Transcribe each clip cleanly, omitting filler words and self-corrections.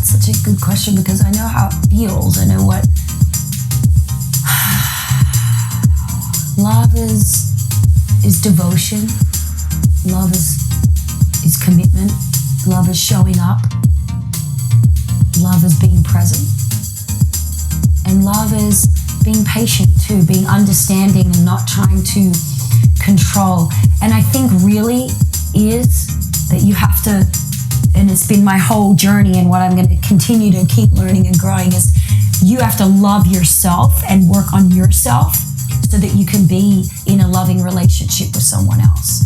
that's such a good question because I know how it feels. I know what love is devotion. Love is commitment. Love is showing up. Love is being present. And love is being patient too, being understanding and not trying to control. And I think really is that you have to, and it's been my whole journey and what I'm going to continue to keep learning and growing is you have to love yourself and work on yourself so that you can be in a loving relationship with someone else.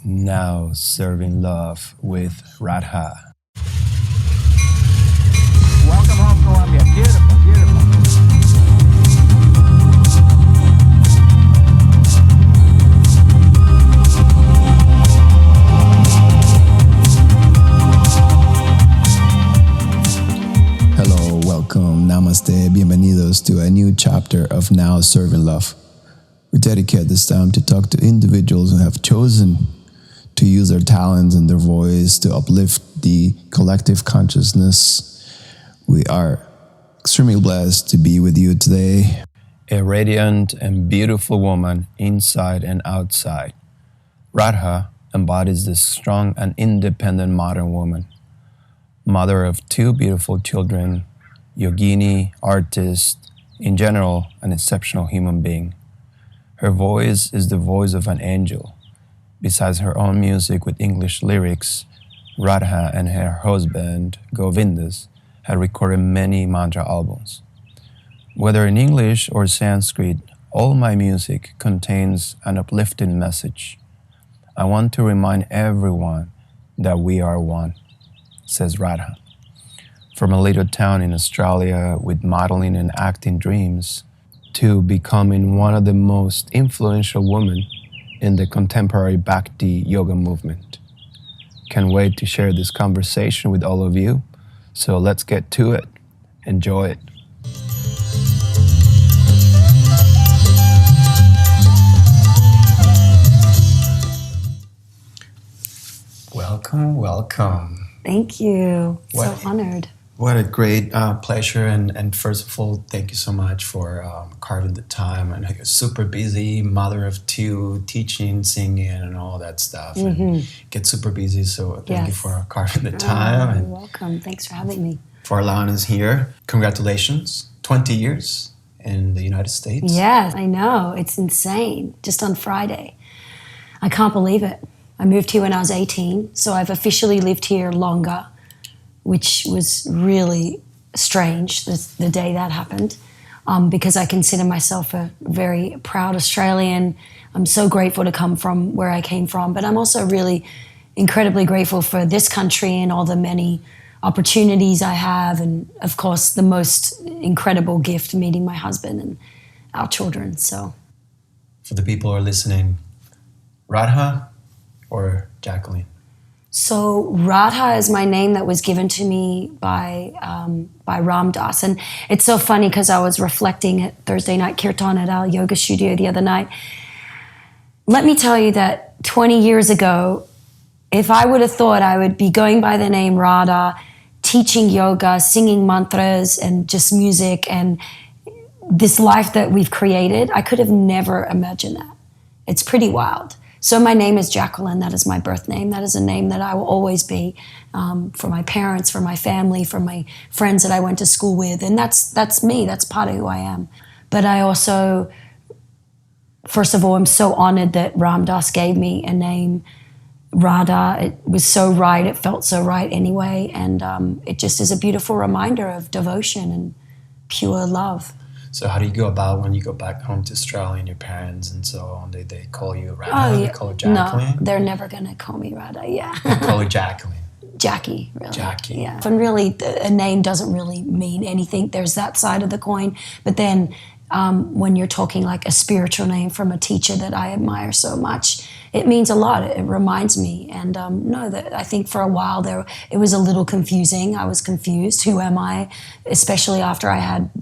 Now serving love with Radha. Welcome home, Columbia. Beautiful, beautiful. Hello, welcome, namaste, bienvenidos to a new chapter of Now Serving Love. We dedicate this time to talk to individuals who have chosen to use their talents and their voice to uplift the collective consciousness. We are extremely blessed to be with you today. A radiant and beautiful woman inside and outside. Radha embodies this strong and independent modern woman. Mother of two beautiful children, yogini, artist, in general, an exceptional human being. Her voice is the voice of an angel. Besides her own music with English lyrics, Radha and her husband, Govindas, had recorded many mantra albums. Whether in English or Sanskrit, all my music contains an uplifting message. I want to remind everyone that we are one, says Radha. From a little town in Australia with modeling and acting dreams to becoming one of the most influential women in the contemporary Bhakti Yoga movement. Can't wait to share this conversation with all of you. So let's get to it. Enjoy it. Welcome, welcome. Thank you. So honored. What a great pleasure. And first of all, thank you so much for carving the time. I know you're super busy, mother of two, teaching, singing, and all that stuff. Mm-hmm. And get super busy. So thank you for carving the time. You're welcome. Thanks for having me. For allowing us here. Congratulations. 20 years in the United States. Yes, I know. It's insane. Just on Friday. I can't believe it. I moved here when I was 18, so I've officially lived here longer, which was really strange the day that happened, because I consider myself a very proud Australian. I'm so grateful to come from where I came from, but I'm also really incredibly grateful for this country and all the many opportunities I have, and of course the most incredible gift, meeting my husband and our children. So, for the people who are listening, Radha or Jacqueline? So Radha is my name that was given to me by Ram Dass. And it's so funny because I was reflecting at Thursday night kirtan at our yoga studio the other night. Let me tell you that 20 years ago, if I would have thought I would be going by the name Radha, teaching yoga, singing mantras and just music and this life that we've created, I could have never imagined that. It's pretty wild. So my name is Jacqueline. That is my birth name. That is a name that I will always be for my parents, for my family, for my friends that I went to school with. And that's me. That's part of who I am. But I also, first of all, I'm so honored that Ram Dass gave me a name, Radha. It was so right. It felt so right anyway. And it just is a beautiful reminder of devotion and pure love. So how do you go about when you go back home to Australia and your parents and so on? They call you Radha? Oh, yeah. They call you Jacqueline? No, they're never going to call me Radha, yeah. They call you Jacqueline? Jackie, really. Jackie. Yeah. And really, a name doesn't really mean anything. There's that side of the coin. But then when you're talking like a spiritual name from a teacher that I admire so much, it means a lot. It reminds me. And I think for a while there, it was a little confusing. I was confused. Who am I? Especially after I had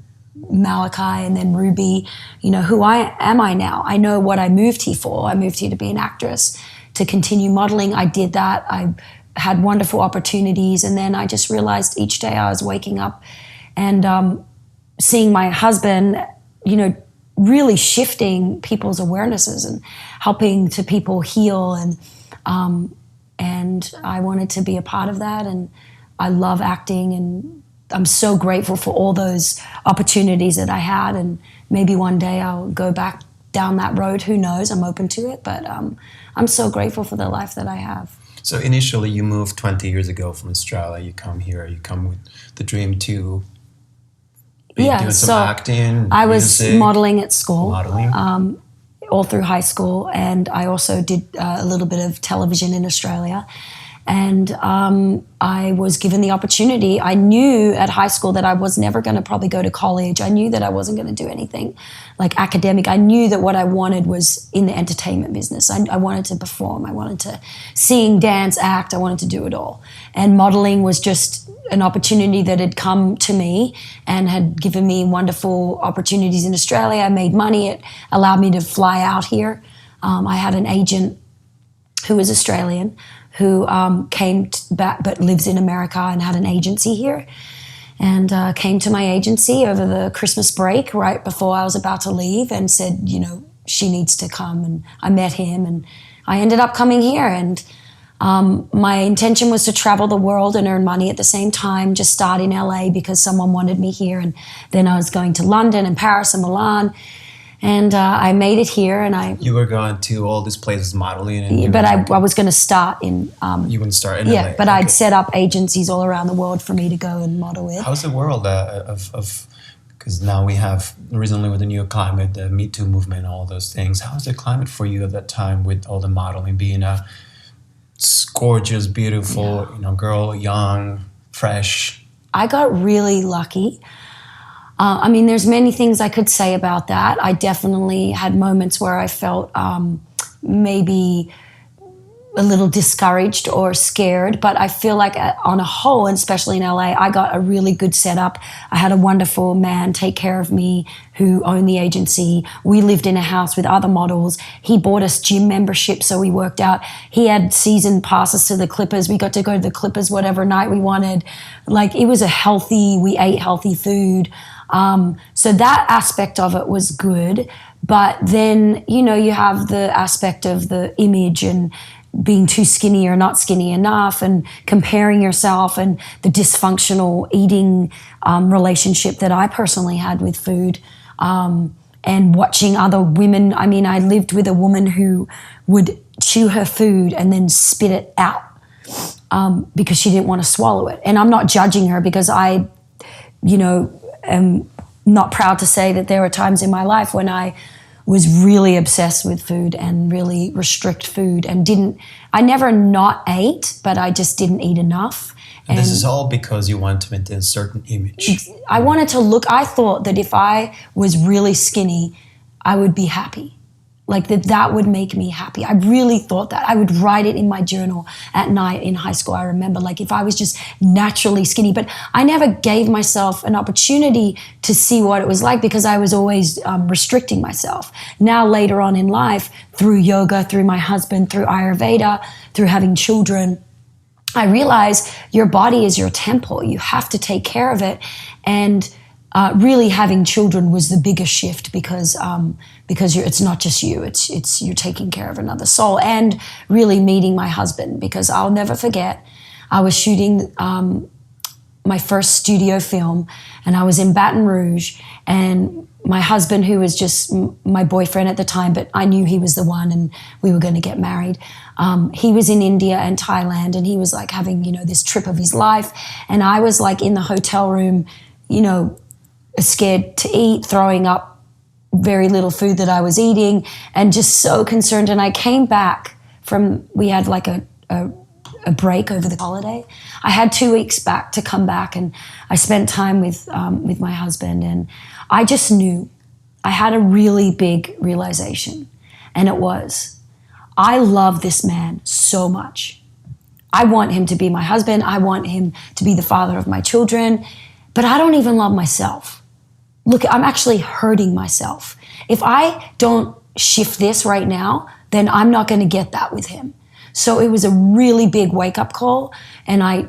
Malachi and then Ruby, who am I now? I know what I moved here for. I moved here to be an actress, to continue modeling. I did that. I had wonderful opportunities. And then I just realized each day I was waking up and seeing my husband, you know, really shifting people's awarenesses and helping to people heal. And I wanted to be a part of that. And I love acting, and I'm so grateful for all those opportunities that I had. And maybe one day I'll go back down that road. Who knows? I'm open to it. But I'm so grateful for the life that I have. So initially you moved 20 years ago from Australia. You come here. You come with the dream to be doing some acting, I was music, modeling at school. Modeling. All through high school, and I also did a little bit of television in Australia. And I was given the opportunity. I knew at high school that I was never going to probably go to college. I knew that I wasn't going to do anything like academic. I knew that what I wanted was in the entertainment business. I wanted to perform. I wanted to sing, dance, act. I wanted to do it all. And modeling was just an opportunity that had come to me and had given me wonderful opportunities in Australia. I made money. It allowed me to fly out here. I had an agent who was Australian, who came back but lives in America and had an agency here, and came to my agency over the Christmas break right before I was about to leave and said, you know, she needs to come. And I met him, and I ended up coming here. And my intention was to travel the world and earn money at the same time, just start in LA because someone wanted me here. And then I was going to London and Paris and Milan. And I made it here, and You were going to all these places modeling, and but I was going to start in. You wouldn't start in yeah, LA. but I'd set up agencies all around the world for me to go and model with. How's the world of? Because now we have recently with the new climate, the Me Too movement, all those things. How's the climate for you at that time with all the modeling, being a gorgeous, beautiful, you know, girl, young, fresh? I got really lucky. I mean, there's many things I could say about that. I definitely had moments where I felt maybe a little discouraged or scared, but I feel like on a whole, and especially in LA, I got a really good setup. I had a wonderful man take care of me who owned the agency. We lived in a house with other models. He bought us gym membership, so we worked out. He had season passes to the Clippers. We got to go to the Clippers whatever night we wanted. Like, it was we ate healthy food. So that aspect of it was good. But then, you know, you have the aspect of the image and being too skinny or not skinny enough and comparing yourself and the dysfunctional eating relationship that I personally had with food, and watching other women. I mean, I lived with a woman who would chew her food and then spit it out because she didn't want to swallow it. And I'm not judging her, because I, you know, am not proud to say that there were times in my life when I was really obsessed with food and really restrict food and I never not ate, but I just didn't eat enough. And this is all because you want to maintain a certain image. I thought that if I was really skinny, I would be happy. Like that would make me happy. I really thought that. I would write it in my journal at night in high school. I remember, like, if I was just naturally skinny, but I never gave myself an opportunity to see what it was like because I was always restricting myself. Now, later on in life, through yoga, through my husband, through Ayurveda, through having children, I realize your body is your temple. You have to take care of it. And really having children was the biggest shift because it's not just you, it's you're taking care of another soul, and really meeting my husband, because I'll never forget, I was shooting my first studio film, and I was in Baton Rouge, and my husband, who was just my boyfriend at the time, but I knew he was the one and we were going to get married. He was in India and Thailand, and he was like having, you know, this trip of his life. And I was like in the hotel room, you know, scared to eat, throwing up very little food that I was eating, and just so concerned. And I came back we had like a break over the holiday. I had 2 weeks back to come back, and I spent time with my husband, and I just knew. I had a really big realization, and it was, I love this man so much. I want him to be my husband. I want him to be the father of my children, but I don't even love myself. Look, I'm actually hurting myself. If I don't shift this right now, then I'm not going to get that with him. So it was a really big wake-up call, and I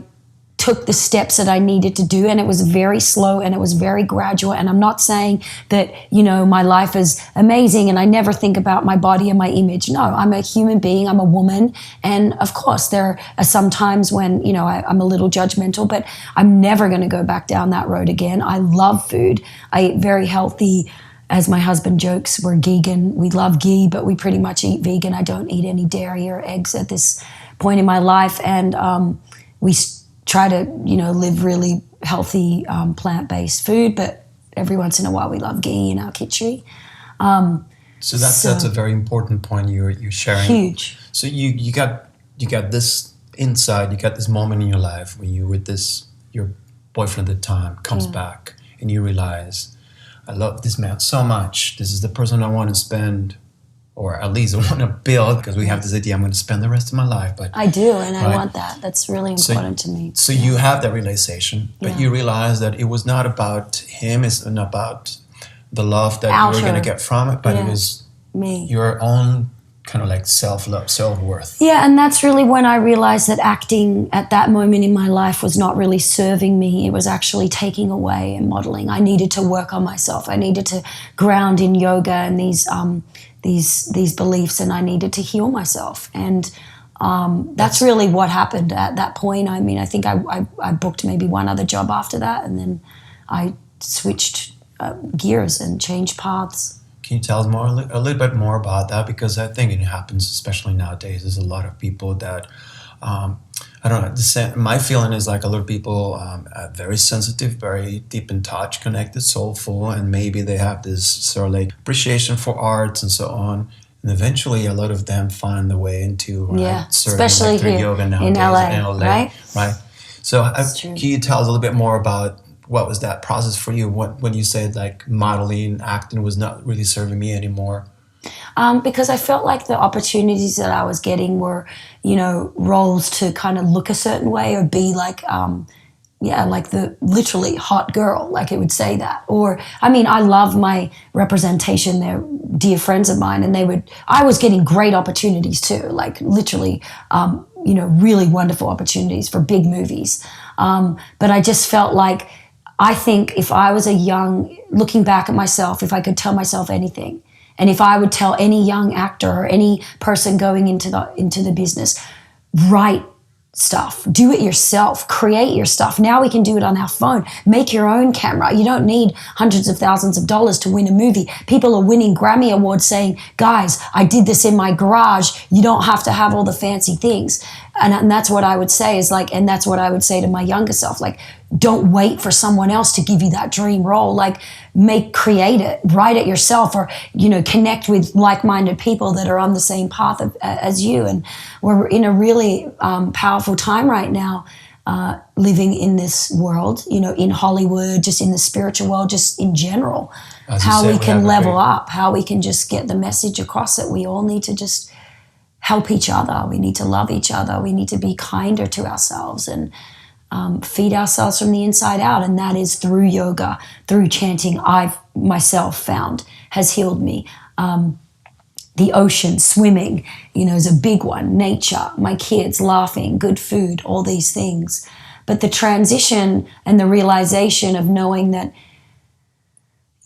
took the steps that I needed to do, and it was very slow and it was very gradual. And I'm not saying that, my life is amazing and I never think about my body and my image. No, I'm a human being, I'm a woman. And of course, there are some times when, I'm a little judgmental, but I'm never going to go back down that road again. I love food. I eat very healthy. As my husband jokes, we're vegan. We love ghee, but we pretty much eat vegan. I don't eat any dairy or eggs at this point in my life. And we try to, live really healthy, plant-based food, but every once in a while we love ghee in our khichdi. So that's a very important point you're sharing. Huge. So you got this insight, you got this moment in your life when you with your boyfriend at the time comes back and you realize, I love this man so much. This is the person I want to spend, or at least I want to build, because we have this idea I'm going to spend the rest of my life. But I do, and I want that. That's really important to me. So you have that realization, but you realize that it was not about him, it's not about the love that you were going to get from it, but it was me, your own kind of like self-love, self-worth. Yeah, and that's really when I realized that acting at that moment in my life was not really serving me. It was actually taking away and modeling. I needed to work on myself. I needed to ground in yoga and these beliefs, and I needed to heal myself. And that's really what happened at that point. I mean, I think I booked maybe one other job after that, and then I switched gears and changed paths. Can you tell us a little bit more about that? Because I think it happens, especially nowadays. There's a lot of people that, I don't know, my feeling is like a lot of people are very sensitive, very deep in touch, connected, soulful, and maybe they have this sort of like appreciation for arts and so on. And eventually a lot of them find the way into, especially like here yoga nowadays, in LA, right? So can you tell us a little bit more about what was that process for you? When you said like modeling, acting was not really serving me anymore? Because I felt like the opportunities that I was getting were, roles to kind of look a certain way or be like, like the literally hot girl, like it would say that. Or, I mean, I love my representation. They're dear friends of mine, and I was getting great opportunities too, like literally, really wonderful opportunities for big movies. But I just felt like, I think if I was looking back at myself, if I could tell myself anything, and if I would tell any young actor or any person going into the business, write stuff, do it yourself, create your stuff. Now we can do it on our phone. Make your own camera. You don't need hundreds of thousands of dollars to win a movie. People are winning Grammy Awards saying, guys, I did this in my garage. You don't have to have all the fancy things. And that's what I would say and that's what I would say to my younger self, like, don't wait for someone else to give you that dream role. Like, create it, write it yourself, or, connect with like-minded people that are on the same path as you. And we're in a really powerful time right now, living in this world, in Hollywood, just in the spiritual world, just in general, how we can level up, how we can just get the message across that we all need to just help each other. We need to love each other. We need to be kinder to ourselves and feed ourselves from the inside out. And that is through yoga, through chanting. I've myself found has healed me. The ocean, swimming, is a big one. Nature, my kids, laughing, good food, all these things. But the transition and the realization of knowing that,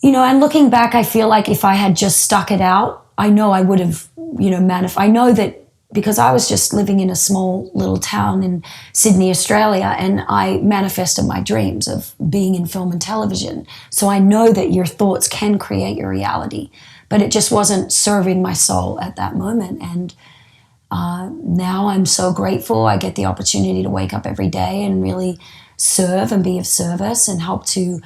and looking back, I feel like if I had just stuck it out, I know I would have, I know that because I was just living in a small little town in Sydney, Australia, and I manifested my dreams of being in film and television. So I know that your thoughts can create your reality, but it just wasn't serving my soul at that moment. And now I'm so grateful. I get the opportunity to wake up every day and really serve and be of service and help to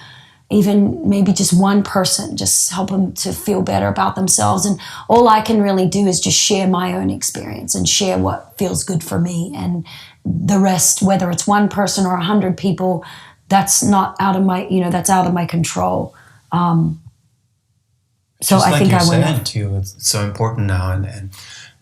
even maybe just one person, just help them to feel better about themselves. And all I can really do is just share my own experience and share what feels good for me. And the rest, whether it's one person or 100 people, that's not out of my, that's out of my control. So just I think I went too, it's so important now, and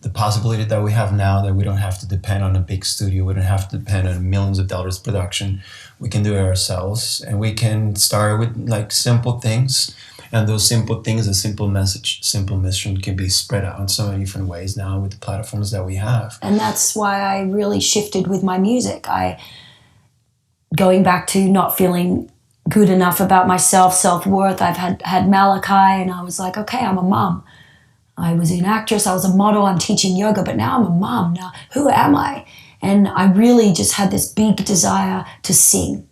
the possibility that we have now that we don't have to depend on a big studio, we don't have to depend on millions of dollars production. We can do it ourselves, and we can start with like simple things. And those simple things, a simple message, simple mission can be spread out in so many different ways now with the platforms that we have. And that's why I really shifted with my music. Going back to not feeling good enough about myself, self-worth. I've had Malachi, and I was like, okay, I'm a mom. I was an actress, I was a model, I'm teaching yoga, but now I'm a mom. Now, who am I? And I really just had this big desire to sing.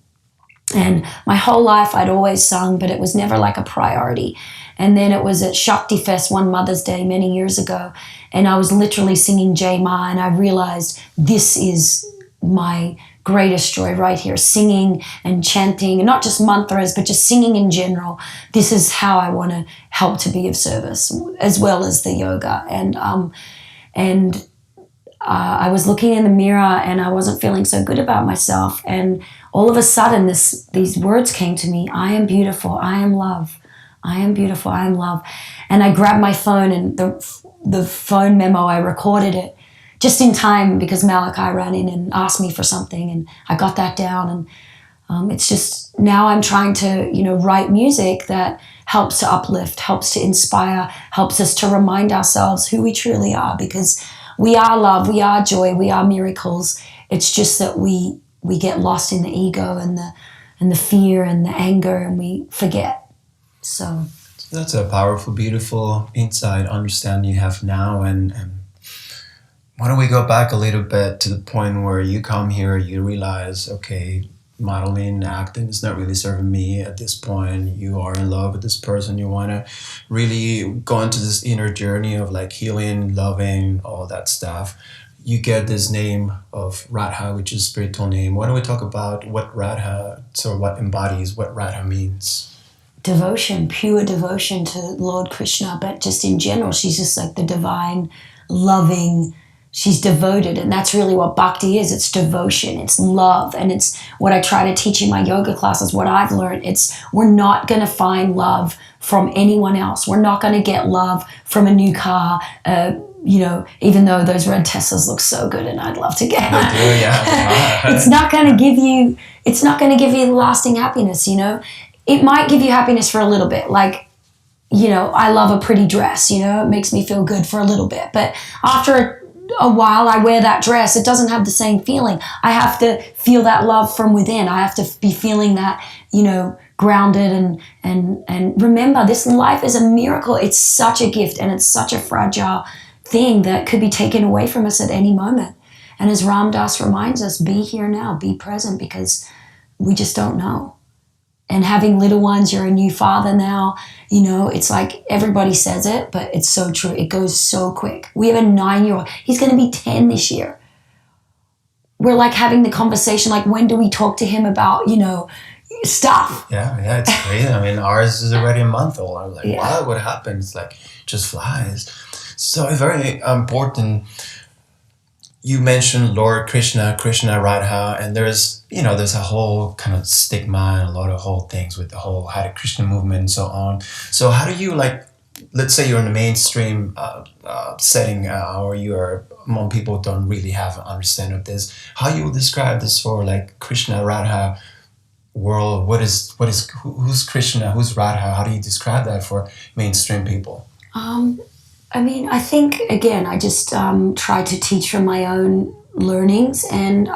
And my whole life I'd always sung, but it was never like a priority. And then it was at Shakti Fest one Mother's Day many years ago, and I was literally singing Jai Ma, and I realized this is my greatest joy right here, singing and chanting, and not just mantras, but just singing in general. This is how I want to help to be of service, as well as the yoga. And I was looking in the mirror, and I wasn't feeling so good about myself. And all of a sudden, these words came to me: I am beautiful, I am love. I am beautiful, I am love. And I grabbed my phone, and the phone memo, I recorded it just in time because Malachi ran in and asked me for something, and I got that down. And it's just, now I'm trying to, write music that helps to uplift, helps to inspire, helps us to remind ourselves who we truly are, because we are love, we are joy, we are miracles. It's just that we get lost in the ego and the fear and the anger, and we forget. So that's a powerful, beautiful insight, understanding you have now. And why don't we go back a little bit to the point where you come here, you realize, okay, modeling, acting is not really serving me at this point. You are in love with this person. You want to really go into this inner journey of like healing, loving, all that stuff. You get this name of Radha, which is spiritual name. Why don't we talk about what Radha, so what embodies, what Radha means? Devotion, pure devotion to Lord Krishna, but just in general, she's just like the divine, loving, she's devoted. And that's really what bhakti is. It's devotion, it's love. And it's what I try to teach in my yoga classes, what I've learned. We're not going to find love from anyone else. We're not going to get love from a new car, even though those red Teslas look so good and I'd love to get one. It's not going to give you lasting happiness, It might give you happiness for a little bit. Like, I love a pretty dress, it makes me feel good for a little bit. But after a while I wear that dress, it doesn't have the same feeling. I have to feel that love from within. I have to be feeling that, grounded and remember, this life is a miracle. It's such a gift, and it's such a fragile thing that could be taken away from us at any moment. And as Ram Dass reminds us, be here now, be present, because we just don't know. And having little ones, you're a new father now, it's like everybody says it, but it's so true. It goes so quick. We have a 9-year-old. He's going to be 10 this year. We're like having the conversation, like, when do we talk to him about, stuff? Yeah, it's crazy. I mean, ours is already a month old. I'm like, wow, what happened? It's like, just flies. So it's very important. You mentioned Lord Krishna, Radha, and there's a whole kind of stigma and a lot of whole things with the whole Hare Krishna movement and so on. So how do you, let's say you're in the mainstream setting, or you are among people who don't really have an understanding of this, how you would describe this for Krishna, Radha world? Who's Krishna, who's Radha? How do you describe that for mainstream people? I think, again, I just try to teach from my own learnings, and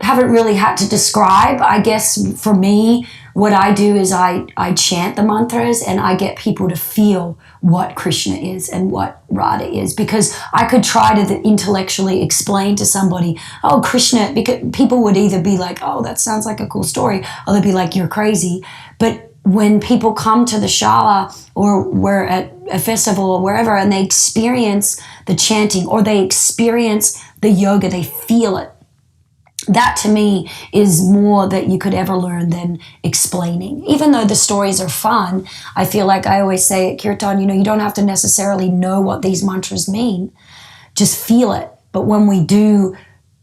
haven't really had to describe. I guess for me, what I do is I chant the mantras, and I get people to feel what Krishna is and what Radha is, because I could try to intellectually explain to somebody, oh, Krishna, because people would either be like, oh, that sounds like a cool story, or they'd be like, you're crazy. But when people come to the Shala, or we're at a festival or wherever, and they experience the chanting or they experience the yoga, they feel it. That to me is more that you could ever learn than explaining. Even though the stories are fun, I feel like I always say at Kirtan, you don't have to necessarily know what these mantras mean. Just feel it. But when we do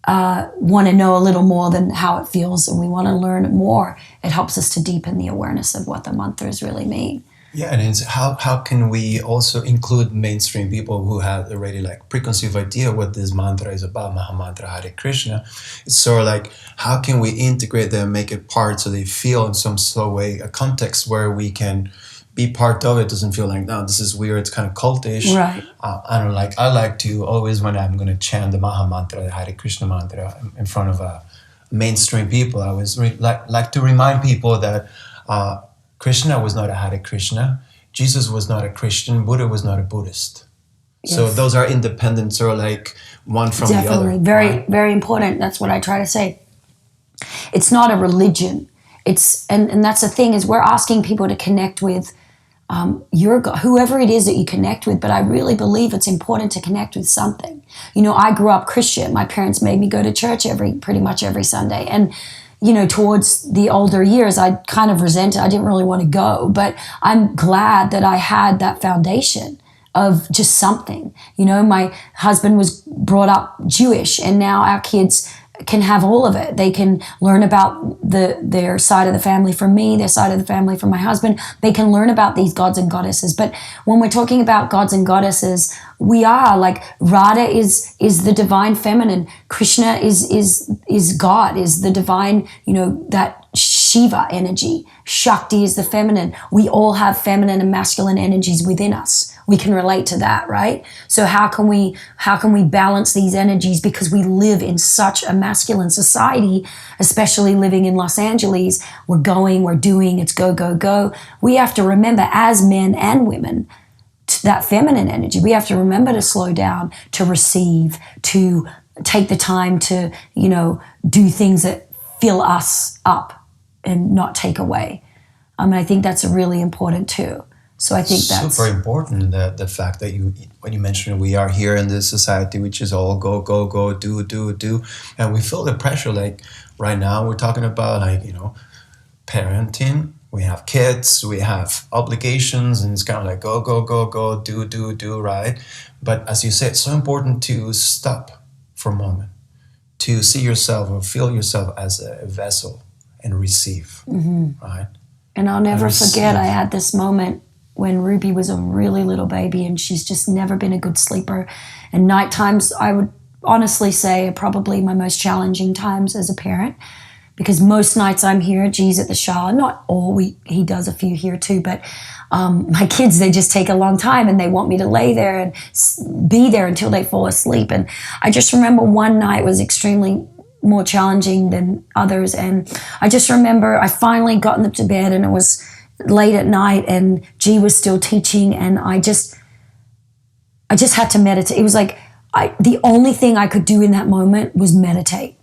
want to know a little more than how it feels, and we want to learn more, it helps us to deepen the awareness of what the mantras really mean. Yeah, and it's how can we also include mainstream people who have already like preconceived idea what this mantra is about, Mahamantra Hare Krishna. It's sort of like how can we integrate them, make it part so they feel in some sort of way a context where we can be part of it. Doesn't feel like, no, this is weird, it's kind of cultish. Right. I like to always, when I'm going to chant the Mahamantra, the Hare Krishna mantra in front of mainstream people, I always like to remind people that Krishna was not a Hare Krishna, Jesus was not a Christian, Buddha was not a Buddhist. Yes. So those are independent, sort of like one from the other. Definitely, very important. That's what I try to say. It's not a religion. It's and that's the thing, is we're asking people to connect with your God, whoever it is that you connect with. But I really believe it's important to connect with something. You know, I grew up Christian. My parents made me go to church pretty much every Sunday, and you know, towards the older years, I kind of resented. I didn't really want to go, but I'm glad that I had that foundation of just something. You know, my husband was brought up Jewish, and now our kids can have all of it. They can learn about their side of the family from me, their side of the family from my husband. They can learn about these gods and goddesses. But when we're talking about gods and goddesses, we are like Radha is the divine feminine. Krishna is God, is the divine, you know, that Shiva energy. Shakti is the feminine. We all have feminine and masculine energies within us. We can relate to that, right? So how can we balance these energies? Because we live in such a masculine society, especially living in Los Angeles. We're doing, it's go, go, go. We have to remember, as men and women, that feminine energy, we have to remember to slow down, to receive, to take the time to, you know, do things that fill us up and not take away. I think that's really important too. So I think that's super important, that the fact that when you mentioned we are here in this society which is all go, go, go, do, and we feel the pressure. Like right now we're talking about, like, you know, parenting. We have kids, we have obligations, and it's kind of like go, go, go, go, do, right? But as you said, it's so important to stop for a moment, to see yourself or feel yourself as a vessel and receive, right? And I'll never forget, I had this moment when Ruby was a really little baby, and she's just never been a good sleeper. And night times, I would honestly say, are probably my most challenging times as a parent, because most nights I'm here, G's at the Shala. Not all, he does a few here too, but my kids, they just take a long time, and they want me to lay there and be there until they fall asleep. And I just remember one night was extremely more challenging than others. And I just remember I finally got them to bed, and it was late at night, and G was still teaching, and I just had to meditate. It was like the only thing I could do in that moment was meditate.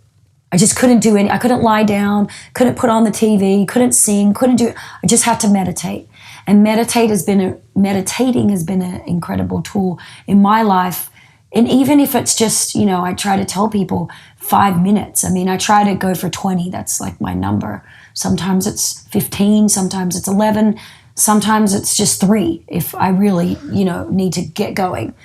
I just couldn't do I couldn't lie down, couldn't put on the TV, couldn't sing, couldn't do it. I just had to meditate. And meditating has been an incredible tool in my life. And even if it's just, you know, I try to tell people 5 minutes. I mean, I try to go for 20. That's like my number. Sometimes it's 15, sometimes it's 11, sometimes it's just 3 if I really, you know, need to get going.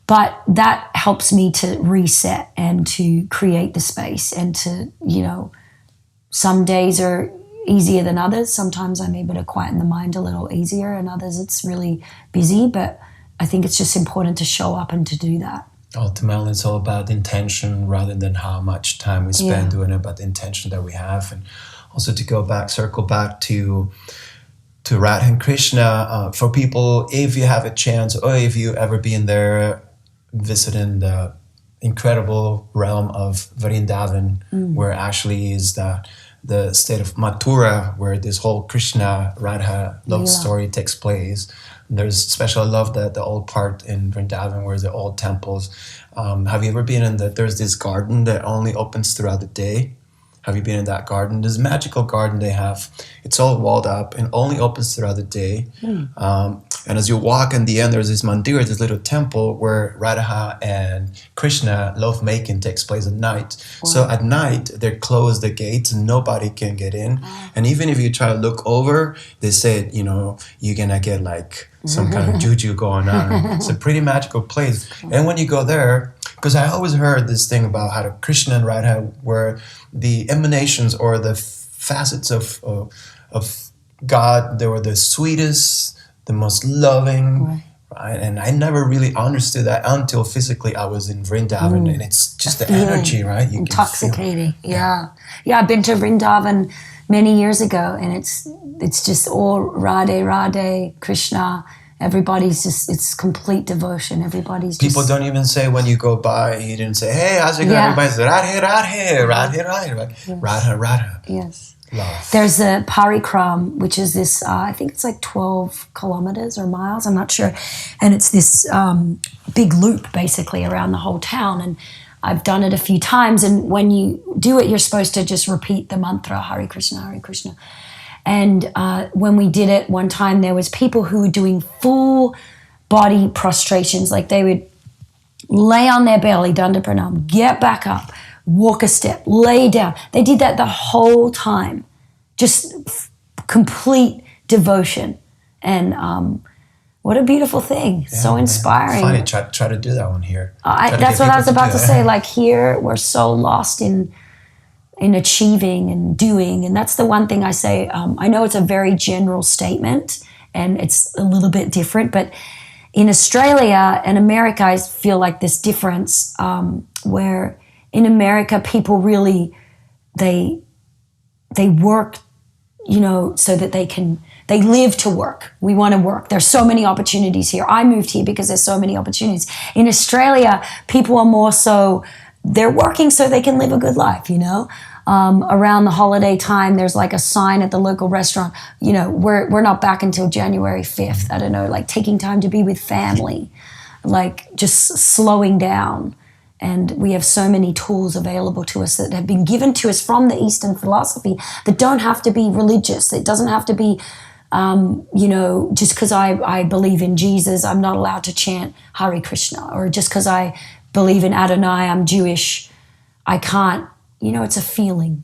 But that helps me to reset and to create the space, and to, you know, some days are easier than others. Sometimes I'm able to quieten the mind a little easier, and others it's really busy. But I think it's just important to show up and to do that. Ultimately, it's all about intention rather than how much time we spend doing it, but the intention that we have. And also to circle back to Radha and Krishna, for people, if you have a chance, or if you ever been there, visiting the incredible realm of Vrindavan, where actually is the state of Mathura, where this whole Krishna Radha love story takes place. There's special, I love the old part in Vrindavan where the old temples. Have you ever been in there's this garden that only opens throughout the day? Have you been in that garden? This magical garden they have. It's all walled up and only opens throughout the day. And as you walk in the end, there's this mandir, this little temple where Radha and Krishna lovemaking takes place at night. Wow. So at night, they close the gates and nobody can get in. And even if you try to look over, they say, you know, you're going to get like some kind of juju going on. It's a pretty magical place. And when you go there, because I always heard this thing about how Krishna and Radha were the emanations or the facets of God. They were the sweetest, the most loving, right? And I never really understood that until physically I was in Vrindavan, and it's just the energy, right? You intoxicating. Yeah. I've been to Vrindavan many years ago, and it's just all Radhe, Radhe, Krishna. Everybody's just, it's complete devotion. Everybody's just... People don't even say when you go by, you didn't say, hey, how's it going? Everybody says, Radhe, Radhe, Radhe, Radhe, right? Yes. Radha, Radha. Yes. Love. There's a parikram, which is this, I think it's like 12 kilometers or miles, I'm not sure. And it's this big loop basically around the whole town. And I've done it a few times. And when you do it, you're supposed to just repeat the mantra, Hare Krishna, Hare Krishna. And when we did it one time, there was people who were doing full body prostrations. Like they would lay on their belly, danda pranam, get back up, walk a step, lay down. They did that the whole time. Just complete devotion. And what a beautiful thing. Yeah, so inspiring. Funny, try to do that one here. That's what I was about to say. Like here, we're so lost in achieving and doing. And that's the one thing I say. I know it's a very general statement and it's a little bit different, but in Australia and America, I feel like this difference where in America, people really, they work, so that they live to work. We want to work. There's so many opportunities here. I moved here because there's so many opportunities. In Australia, people are more so, they're working so they can live a good life, Around the holiday time, there's like a sign at the local restaurant, we're not back until January 5th. I don't know, like taking time to be with family, like just slowing down. And we have so many tools available to us that have been given to us from the Eastern philosophy that don't have to be religious. It doesn't have to be, just because I believe in Jesus, I'm not allowed to chant Hare Krishna. Or just because I believe in Adonai, I'm Jewish, I can't. It's a feeling.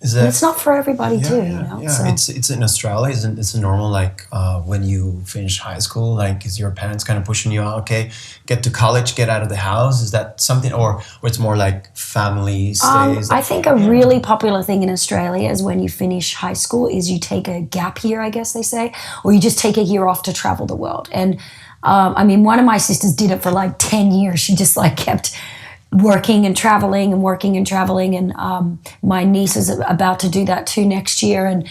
It's not for everybody too. Yeah. So. It's in Australia. It's normal. Like when you finish high school, like is your parents kind of pushing you out? Okay, get to college, get out of the house. Is that something, or it's more like family stays? I think a really popular thing in Australia is when you finish high school is you take a gap year, I guess they say, or you just take a year off to travel the world. And one of my sisters did it for like 10 years. She just like kept working and traveling and my niece is about to do that too next year, and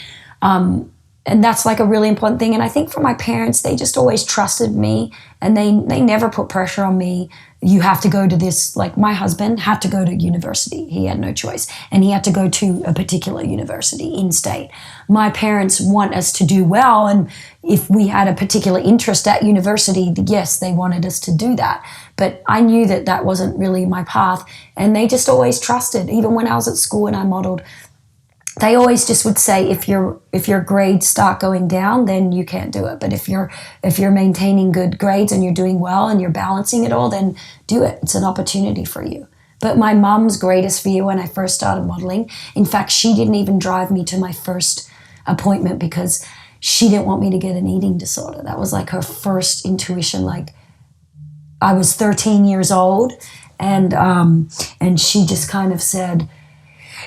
that's like a really important thing. And I think for my parents, they just always trusted me, and they never put pressure on me. You have to go to this. Like my husband had to go to university. He had no choice, and he had to go to a particular university in state. My parents want us to do well, and if we had a particular interest at university, yes, they wanted us to do that. But I knew that wasn't really my path, and they just always trusted. Even when I was at school and I modeled, they always just would say, if your grades start going down, then you can't do it. But if you're maintaining good grades and you're doing well and you're balancing it all, then do it. It's an opportunity for you. But my mom's greatest fear when I first started modeling, in fact, she didn't even drive me to my first appointment because she didn't want me to get an eating disorder. That was like her first intuition. Like I was 13 years old, and she just kind of said,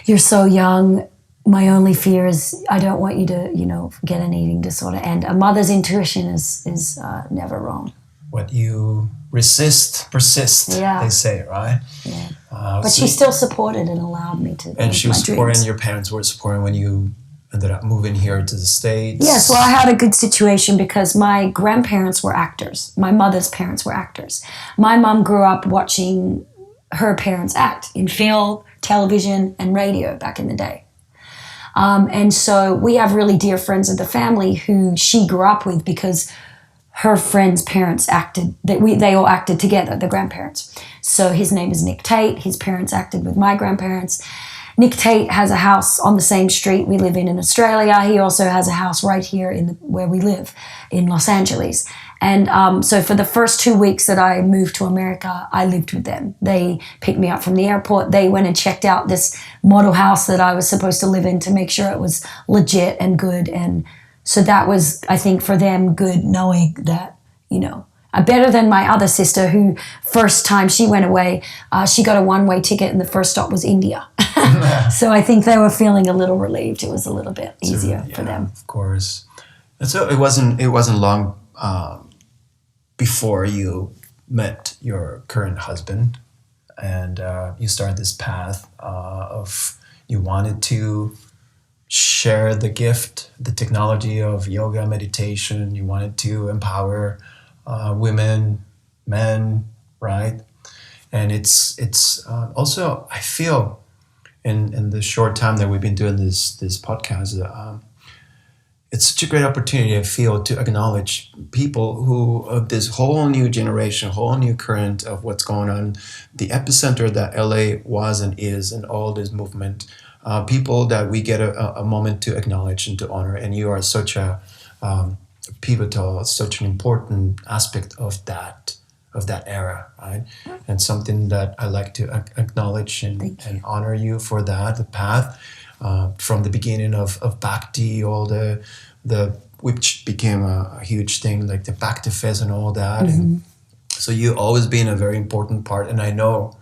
"You're so young. My only fear is I don't want you to, get an eating disorder." And a mother's intuition is never wrong. What you resist, persist, they say, right? Yeah. But she still supported and allowed me to. And she was supporting, your parents were supporting when you ended up moving here to the States? Yes, well, I had a good situation because my grandparents were actors. My mother's parents were actors. My mom grew up watching her parents act in film, television, and radio back in the day. And so we have really dear friends of the family who she grew up with because her friends' parents acted, they all acted together, the grandparents. So his name is Nick Tate. His parents acted with my grandparents. Nick Tate has a house on the same street we live in Australia. He also has a house right here where we live in Los Angeles. And so for the first 2 weeks that I moved to America, I lived with them. They picked me up from the airport. They went and checked out this model house that I was supposed to live in to make sure it was legit and good. And so that was, I think, for them good, knowing that, better than my other sister who first time she went away, she got a one-way ticket and the first stop was India. So I think they were feeling a little relieved. It was a little bit easier for them. Of course. And so it wasn't long before you met your current husband, and you started this path of you wanted to share the gift, the technology of yoga, meditation. You wanted to empower women, men, right? And it's also, I feel, in the short time that we've been doing this podcast, it's such a great opportunity, I feel, to acknowledge people who, of this whole new generation, whole new current of what's going on, the epicenter that LA was and is, and all this movement, people that we get a moment to acknowledge and to honor. And you are such a pivotal, such an important aspect of that era, right? And something that I like to acknowledge and honor you for that, the path. From the beginning of Bhakti, all the which became a huge thing, like the Bhakti Fest and all that. Mm-hmm. And so you always been a very important part. And I know,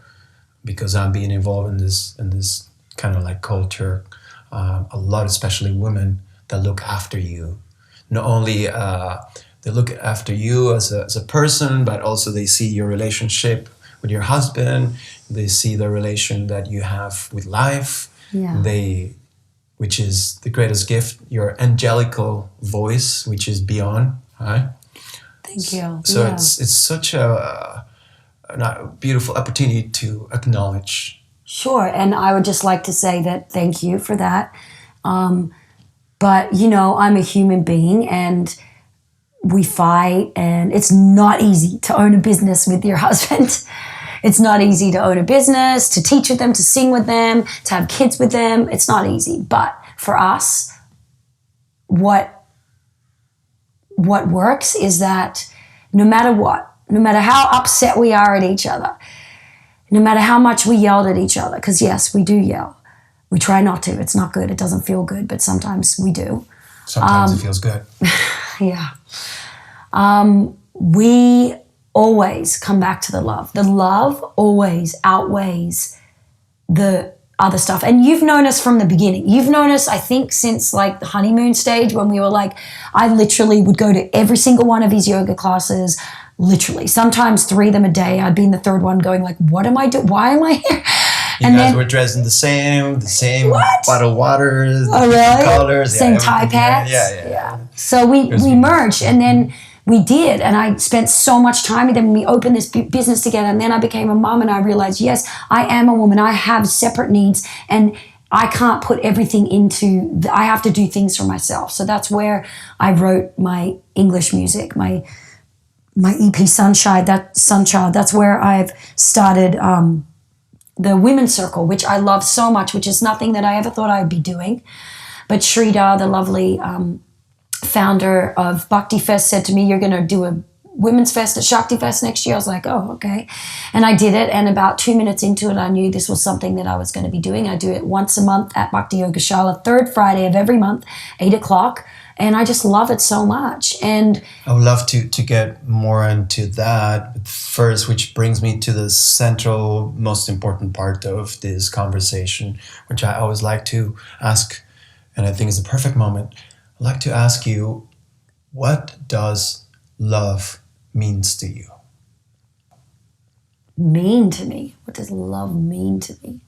because I'm being involved in this kind of like culture, a lot, especially women, that look after you. Not only they look after you as a person, but also they see your relationship with your husband. They see the relation that you have with life. Yeah. Which is the greatest gift, your angelical voice, which is beyond, right? Thank you. So Yeah. it's such a beautiful opportunity to acknowledge. Sure, and I would just like to say that thank you for that. But, I'm a human being, and we fight, and it's not easy to own a business with your husband. It's not easy to own a business, to teach with them, to sing with them, to have kids with them. It's not easy. But for us, what works is that no matter what, no matter how upset we are at each other, no matter how much we yelled at each other, because yes, we do yell. We try not to. It's not good. It doesn't feel good, but sometimes we do. Sometimes it feels good. Yeah. We always come back to the love. The love always outweighs the other stuff. And you've known us from the beginning. You've known us, I think, since like the honeymoon stage, when we were like, I literally would go to every single one of his yoga classes, literally. Sometimes 3 of them a day. I'd be in the third one going like, what am I doing? Why am I here? You guys were dressed in the same What? bottled waters, Oh, really? colors. Same yeah, tie everything. pants? Yeah. So we merged, and then we did, and I spent so much time with them. We opened this business together, and then I became a mom, and I realized, yes, I am a woman. I have separate needs, and I can't put everything into, I have to do things for myself. So that's where I wrote my English music, my EP Sunchild. That's where I've started the Women's Circle, which I love so much, which is nothing that I ever thought I would be doing. But Shrida, the lovely founder of Bhakti Fest, said to me, you're going to do a Women's Fest at Shakti Fest next year. I was like, oh, okay. And I did it. And about 2 minutes into it, I knew this was something that I was going to be doing. I do it once a month at Bhakti Yoga Shala, third Friday of every month, 8:00. And I just love it so much. And I would love to get more into that. But first, which brings me to the central, most important part of this conversation, which I always like to ask, and I think is the perfect moment. I'd like to ask you, what does love means to you? Mean to me? What does love mean to me?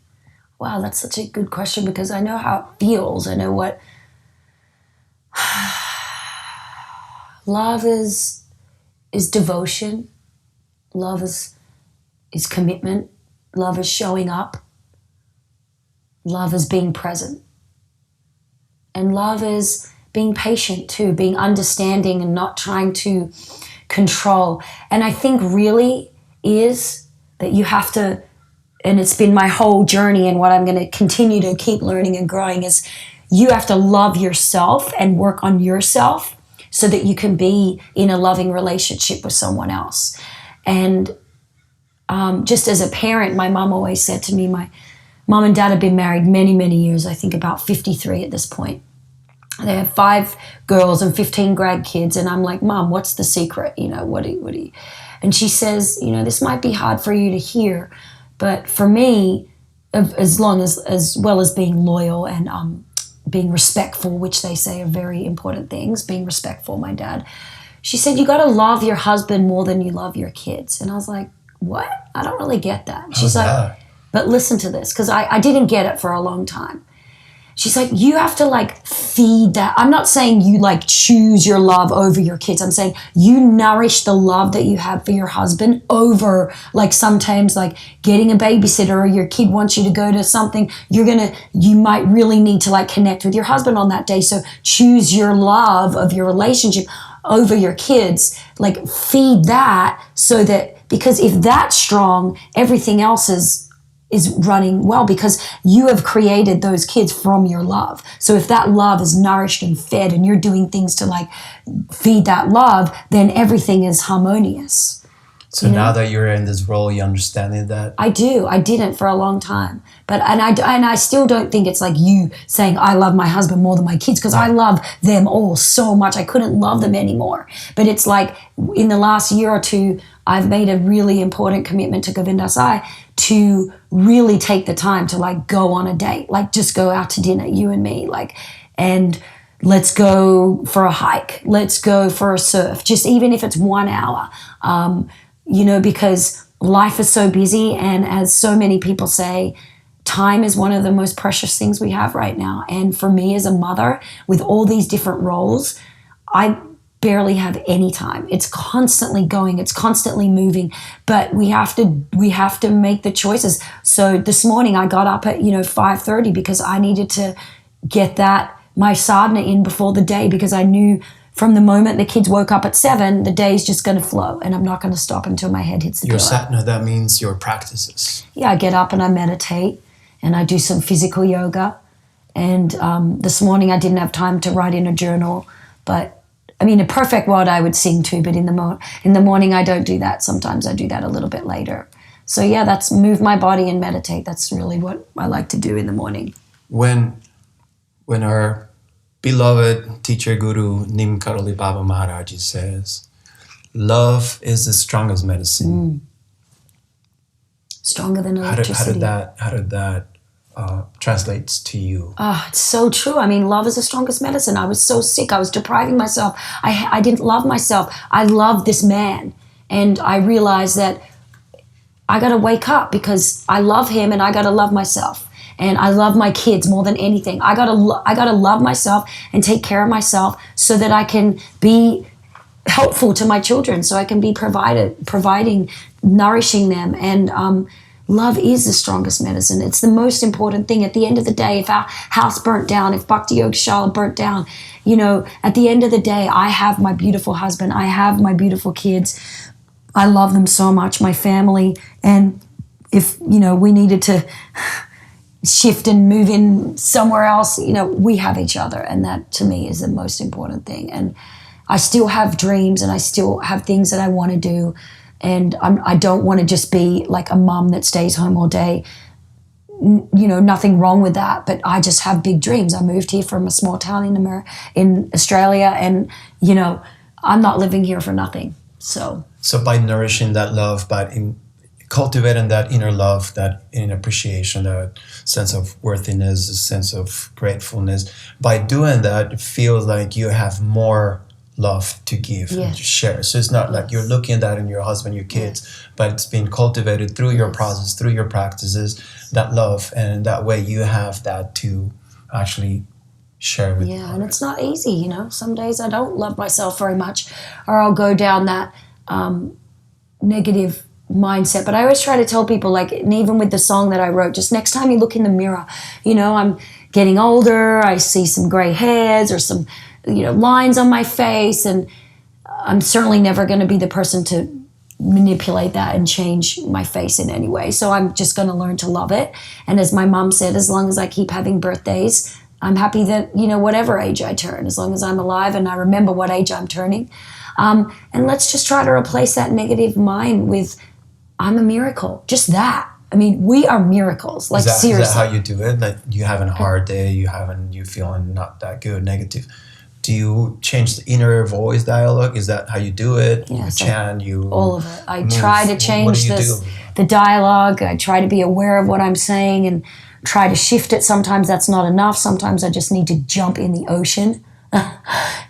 Wow, that's such a good question, because I know how it feels. I know what love is devotion. Love is commitment. Love is showing up. Love is being present. And love is being patient too, being understanding and not trying to control. And I think really is that you have to, and it's been my whole journey, and what I'm going to continue to keep learning and growing is, you have to love yourself and work on yourself so that you can be in a loving relationship with someone else. And just as a parent, my mom always said to me, my mom and dad have been married many, many years, I think about 53 at this point. They have 5 girls and 15 grandkids. And I'm like, Mom, what's the secret? What do you? And she says, this might be hard for you to hear, but for me, as well as being loyal and being respectful, which they say are very important things, being respectful, my dad. She said, you got to love your husband more than you love your kids. And I was like, what? I don't really get that. She's like, but listen to this, because I didn't get it for a long time. She's like, you have to like feed that. I'm not saying you like choose your love over your kids. I'm saying you nourish the love that you have for your husband over like sometimes like getting a babysitter, or your kid wants you to go to something. You might really need to like connect with your husband on that day. So choose your love of your relationship over your kids. Like feed that, so that, because if that's strong, everything else is running well, because you have created those kids from your love. So if that love is nourished and fed, and you're doing things to like feed that love, then everything is harmonious. So now that you're in this role, you understanding that? I do. I didn't for a long time, but I still don't think it's like you saying I love my husband more than my kids, because I love them all so much. I couldn't love them anymore. But it's like in the last year or two, I've made a really important commitment to Govinda Sai to really take the time to like go on a date, like just go out to dinner, you and me, like, and let's go for a hike, let's go for a surf, just even if it's 1 hour, because life is so busy. And as so many people say, time is one of the most precious things we have right now. And for me as a mother with all these different roles, I barely have any time. It's constantly going, it's constantly moving, but we have to make the choices. So this morning I got up at 5:30 because I needed to get my sadhana in before the day, because I knew from the moment the kids woke up at 7, the day's just going to flow, and I'm not going to stop until my head hits the pillow. Your sadhana, that means your practices. Yeah, I get up and I meditate, and I do some physical yoga. And this morning I didn't have time to write in a journal, but I mean, a perfect world I would sing to, but in the morning I don't do that. Sometimes I do that a little bit later. So yeah, that's move my body and meditate. That's really what I like to do in the morning. When our beloved teacher guru Nim Karoli Baba Maharaji says, love is the strongest medicine. Stronger than electricity. How did that translates to you? It's so true. I mean, love is the strongest medicine. I was so sick. I was depriving myself. I didn't love myself. I loved this man. And I realized that I got to wake up, because I love him and I got to love myself. And I love my kids more than anything. I got to love myself and take care of myself so that I can be helpful to my children, so I can be providing, nourishing them. And love is the strongest medicine. It's the most important thing. At the end of the day, if our house burnt down, if Bhakti Yoga Shala burnt down, at the end of the day, I have my beautiful husband. I have my beautiful kids. I love them so much, my family. And if, we needed to shift and move in somewhere else, we have each other. And that to me is the most important thing. And I still have dreams, and I still have things that I want to do. And I don't want to just be like a mum that stays home all day. Nothing wrong with that, but I just have big dreams. I moved here from a small town in Australia, and I'm not living here for nothing. So by nourishing that love, but in cultivating that inner love, that inner appreciation, that sense of worthiness, a sense of gratefulness, by doing that, it feels like you have more love to give and to share. So it's not like you're looking at that in your husband, your kids, but it's being cultivated through your process, through your practices, that love, and that way you have that to actually share with Yeah, and it's not easy, Some days I don't love myself very much, or I'll go down that negative mindset. But I always try to tell people, like, and even with the song that I wrote, just next time you look in the mirror, I'm getting older, I see some gray hairs or some lines on my face, and I'm certainly never going to be the person to manipulate that and change my face in any way. So I'm just going to learn to love it. And as my mom said, as long as I keep having birthdays, I'm happy that, whatever age I turn, as long as I'm alive and I remember what age I'm turning. And let's just try to replace that negative mind with, I'm a miracle. Just that. I mean, we are miracles. Like, seriously. Is that how you do it? Like, you having a hard day, you feeling not that good, negative. Do you change the inner voice dialogue? Is that how you do it? Yeah, you chant, all of it. I try to change the dialogue. I try to be aware of what I'm saying and try to shift it. Sometimes that's not enough. Sometimes I just need to jump in the ocean.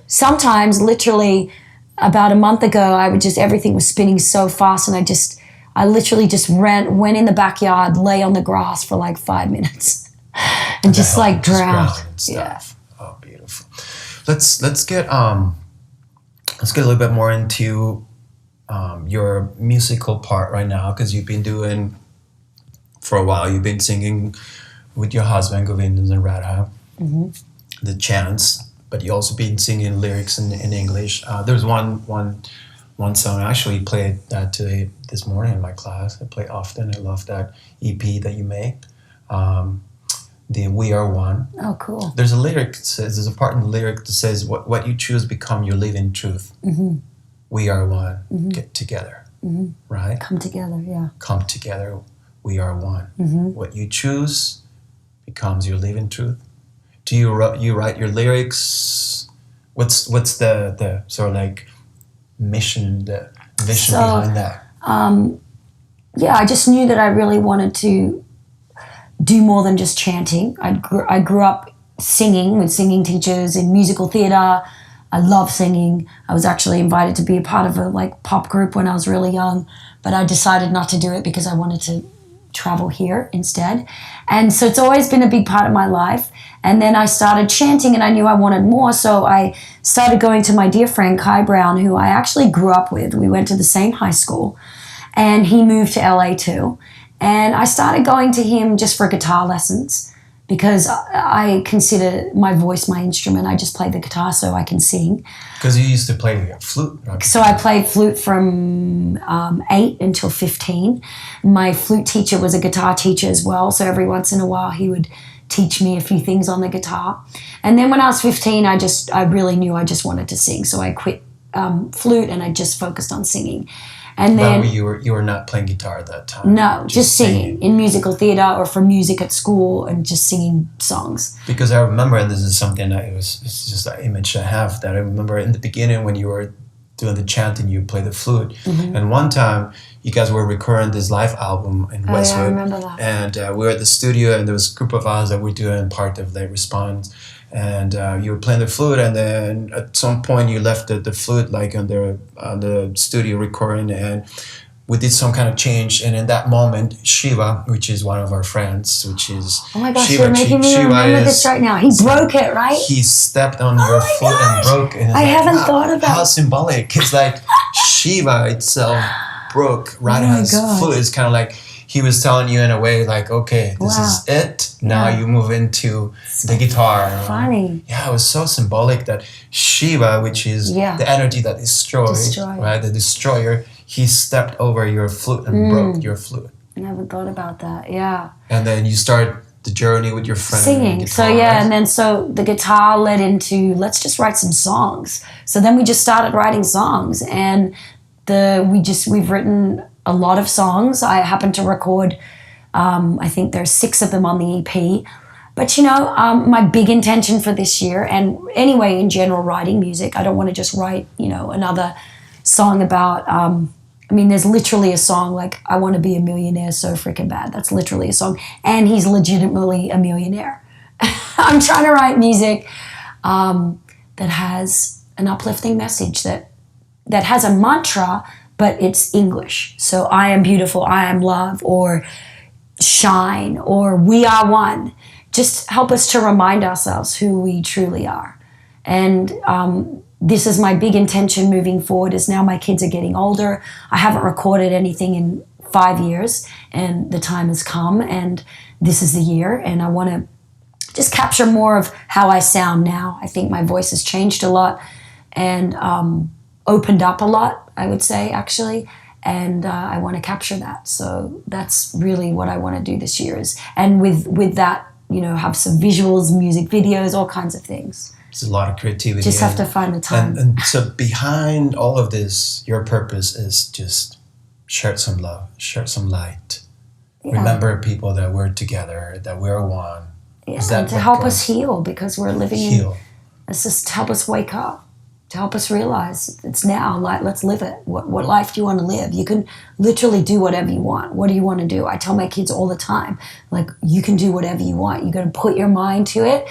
Sometimes, literally, about a month ago, everything was spinning so fast, and I literally just went in the backyard, lay on the grass for like 5 minutes, and just like drowned. Yeah. Oh, beautiful. Let's get a little bit more into your musical part right now, because you've been doing for a while. You've been singing with your husband Govind and Radha, the chants. But you also been singing lyrics in English. There's one song I actually played that today this morning in my class. I play often. I love that EP that you make. The We Are One. Oh, cool. There's a part in the lyric that says, "What you choose become your living truth. We are one. Get together." Right? Come together, yeah. Come together. We are one. What you choose becomes your living truth. Do you write your lyrics? What's the sort of like mission, the vision behind that? Yeah, I just knew that I really wanted to do more than just chanting. I grew up singing with singing teachers in musical theatre. I love singing. I was actually invited to be a part of a like pop group when I was really young, but I decided not to do it because I wanted to travel here instead. And so it's always been a big part of my life. And then I started chanting, and I knew I wanted more, so I started going to my dear friend Kai Brown, who I actually grew up with. We went to the same high school, and he moved to LA too. And I started going to him just for guitar lessons, because I consider my voice my instrument. I just play the guitar so I can sing. Because you used to play flute, right? So I played flute from 8 until 15. My flute teacher was a guitar teacher as well, so every once in a while he would teach me a few things on the guitar. And then when I was 15, I really knew I just wanted to sing, so I quit flute and I just focused on singing. And then you were not playing guitar at that time. No, just singing in musical theatre or for music at school, and just singing songs. Because I remember, and this is something that it's just an image I have, that I remember in the beginning when you were doing the chanting, you played the flute. And one time you guys were recording this live album in Westwood. Yeah, I remember that. And we were at the studio, and there was a group of us that were doing part of the response. And you were playing the flute, and then at some point you left the flute like on the studio recording, and we did some kind of change. And in that moment, Shiva, which is one of our friends, which is oh my gosh, Shiva, you're making me remember this right now. He broke it, right? He stepped on your foot and broke it. I haven't thought about how symbolic. It's like Shiva itself broke Radha's foot. It's kind of like he was telling you in a way like, okay, this is it. Now you move into the guitar. Funny. Yeah, it was so symbolic that Shiva, which is the energy that destroys, right? The destroyer, he stepped over your flute and broke your flute. I never thought about that, yeah. And then you start the journey with your friend. Singing. Guitar, so yeah, and then so the guitar led into, let's just write some songs. So then we just started writing songs, and we've written a lot of songs. I happened to record, I think there's 6 of them on the EP. But my big intention for this year, and anyway, in general, writing music, I don't want to just write, another song about, there's literally a song like, I want to be a millionaire so freaking bad. That's literally a song. And he's legitimately a millionaire. I'm trying to write music that has an uplifting message, that has a mantra, but it's English. So I am beautiful, I am love, or shine, or we are one. Just help us to remind ourselves who we truly are. And this is my big intention moving forward, is now my kids are getting older. I haven't recorded anything in 5 years, and the time has come, and this is the year, and I want to just capture more of how I sound now. I think my voice has changed a lot and opened up a lot, I would say, actually, and I want to capture that. So that's really what I want to do this year, and with that, have some visuals, music videos, all kinds of things. There's a lot of creativity. Just have to find the time. And so behind all of this, your purpose is just share some love, share some light. Yeah. Remember people that we're together, that we're one. Yeah, and to help us heal, because we're living in... It's just to help us wake up. to help us realize it's now. Like, let's live it. What life do you want to live? You can literally do whatever you want. What do you want to do? I tell my kids all the time, like, you can do whatever you want. You got to put your mind to it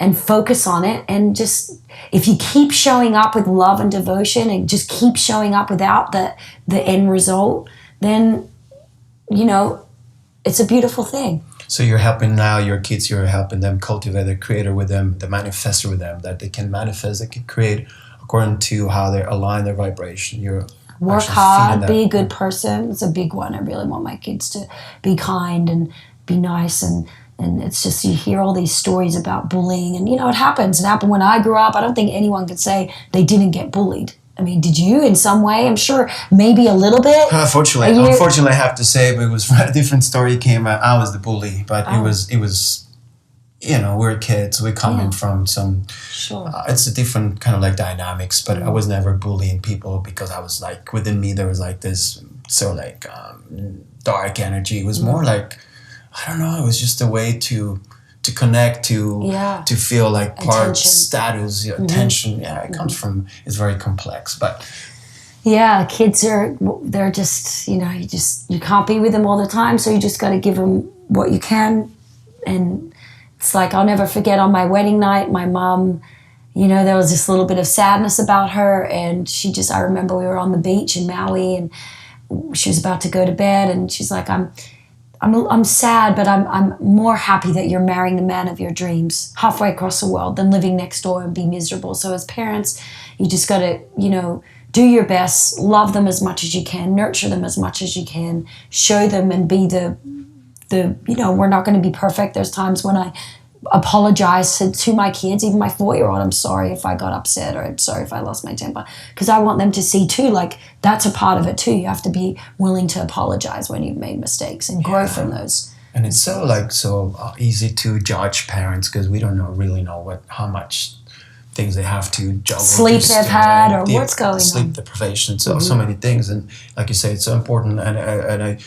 and focus on it. And just, if you keep showing up with love and devotion and just keep showing up without the end result, then, you know, it's a beautiful thing. So you're helping now your kids, you're helping them cultivate the creator with them, the manifestor with them, that they can manifest, they can create according to how they align their vibration. You're work hard, be a good person. It's a big one. I really want my kids to be kind and be nice. And it's just, you hear all these stories about bullying, and, you know, it happens. It happened when I grew up. I don't think anyone could say they didn't get bullied. I mean, did you in some way? I'm sure maybe a little bit. Unfortunately, I have to say, but it was a different story. I was the bully, but it was, you know, we're kids. We're coming from some, sure. It's a different kind of like dynamics, but I was never bullying people because I was like, within me, there was like this sort of like dark energy. It was more like, I don't know, it was just a way to connect, to feel like part, status, attention. Yeah, it comes from, it's very complex, but yeah, kids they're just, you know, you can't be with them all the time, so you just got to give them what you can. And it's like, I'll never forget on my wedding night, my mom, you know, there was this little bit of sadness about her, and I remember we were on the beach in Maui, and she was about to go to bed, and she's like, I'm sad, but I'm more happy that you're marrying the man of your dreams halfway across the world than living next door and be miserable. So as parents, you just got to, you know, do your best, love them as much as you can, nurture them as much as you can, show them and be the you know, we're not going to be perfect. There's times when I apologize to my kids, even my 4-year-old. I'm sorry if I got upset, or I'm sorry if I lost my temper, because I want them to see too, like, that's a part of it too. You have to be willing to apologize when you've made mistakes and grow from those. And it's so easy to judge parents because we don't really know how much things they have to juggle. Sleep they've had, or what's going on. Sleep deprivation, so many things. And like you say, it's so important. And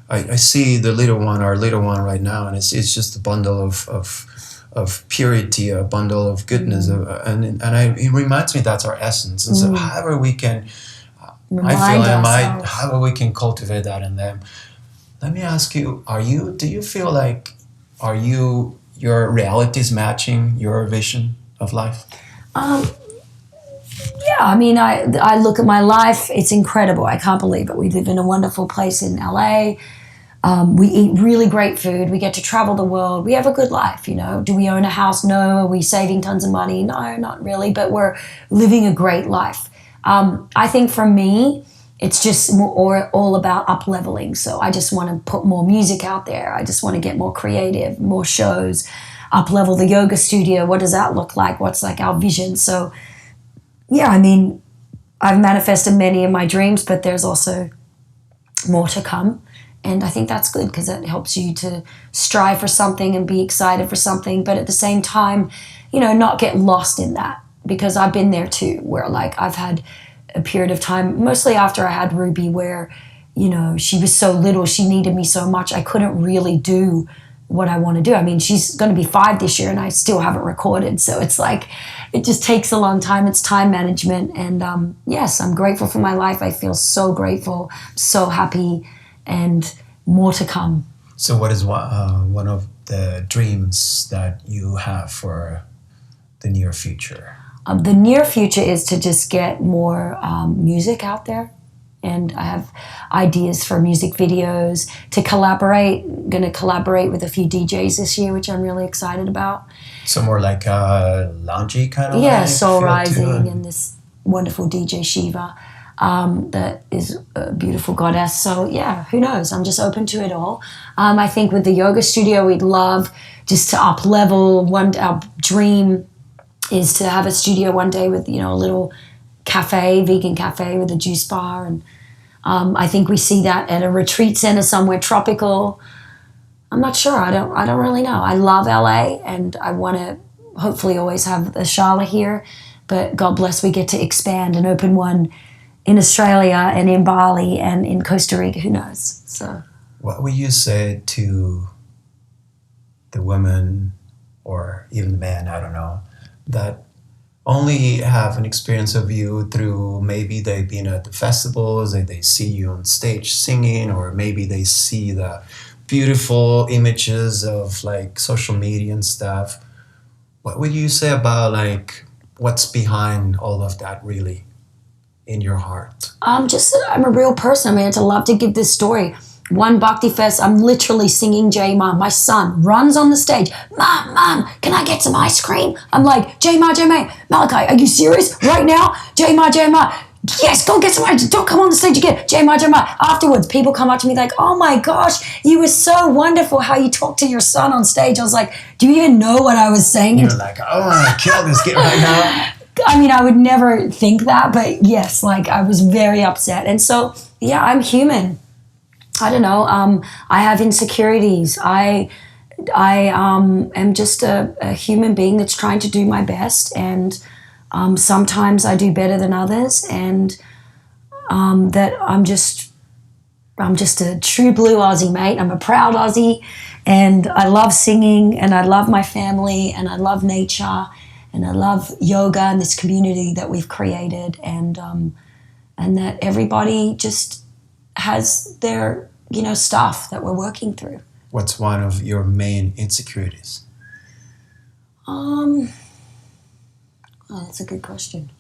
I see the little one right now, and it's just a bundle of purity, a bundle of goodness, it reminds me that's our essence. And so however we can, however we can cultivate that in them. Let me ask you, do you feel like, your reality is matching your vision of life? Yeah, I mean, I look at my life, it's incredible. I can't believe it. We live in a wonderful place in LA. We eat really great food. We get to travel the world. We have a good life, you know. Do we own a house? No. Are we saving tons of money? No, not really, but we're living a great life. I think for me, it's just all about up-leveling. So I just want to put more music out there. I just want to get more creative, more shows, up-level the yoga studio. What does that look like? What's like our vision? So, yeah, I mean, I've manifested many of my dreams, but there's also more to come. And I think that's good because it helps you to strive for something and be excited for something. But at the same time, you know, not get lost in that, because I've been there too, where like I've had a period of time, mostly after I had Ruby, where, you know, she was so little, she needed me so much, I couldn't really do what I want to do. I mean, she's going to be 5 this year and I still haven't recorded. So it's like, it just takes a long time. It's time management. And yes, I'm grateful for my life. I feel so grateful, so happy, and more to come. So what is one of the dreams that you have for the near future? The near future is to just get more music out there. And I have ideas for music videos, to collaborate. I'm going to collaborate with a few DJs this year, which I'm really excited about. So more like a loungy kind of like Soul Rising and this wonderful DJ Shiva that is a beautiful goddess. So yeah, who knows? I'm just open to it all. I think with the yoga studio, we'd love just to up level. Our dream is to have a studio one day with, you know, a little cafe, vegan cafe with a juice bar. And I think we see that at a retreat center somewhere tropical. I'm not sure. I don't really know. I love LA and I want to hopefully always have the Shala here, but God bless, we get to expand and open one in Australia and in Bali and in Costa Rica. Who knows? So, what would you say to the women or even the man, I don't know, that only have an experience of you through maybe they've been at the festivals, they see you on stage singing, or maybe they see the beautiful images of like social media and stuff. What would you say about like what's behind all of that really in your heart? I'm a real person. I mean, to love to give this story. One Bhakti Fest, I'm literally singing Jai Ma. My son runs on the stage. Mom, can I get some ice cream? I'm like, Jai Ma, Malachi, are you serious? Right now? Jai Ma. Yes, go get some ice. Don't come on the stage again. Jai Ma. Afterwards, people come up to me like, oh my gosh, you were so wonderful how you talked to your son on stage. I was like, do you even know what I was saying? You're like, I want to kill this kid right now. I mean, I would never think that, but yes, like I was very upset. And so, yeah, I'm human. I don't know. I have insecurities. I am just a human being that's trying to do my best, and sometimes I do better than others, and that I'm just a true blue Aussie, mate. I'm a proud Aussie, and I love singing, and I love my family, and I love nature, and I love yoga and this community that we've created, and that everybody just has their, stuff that we're working through. What's one of your main insecurities? Oh, that's a good question.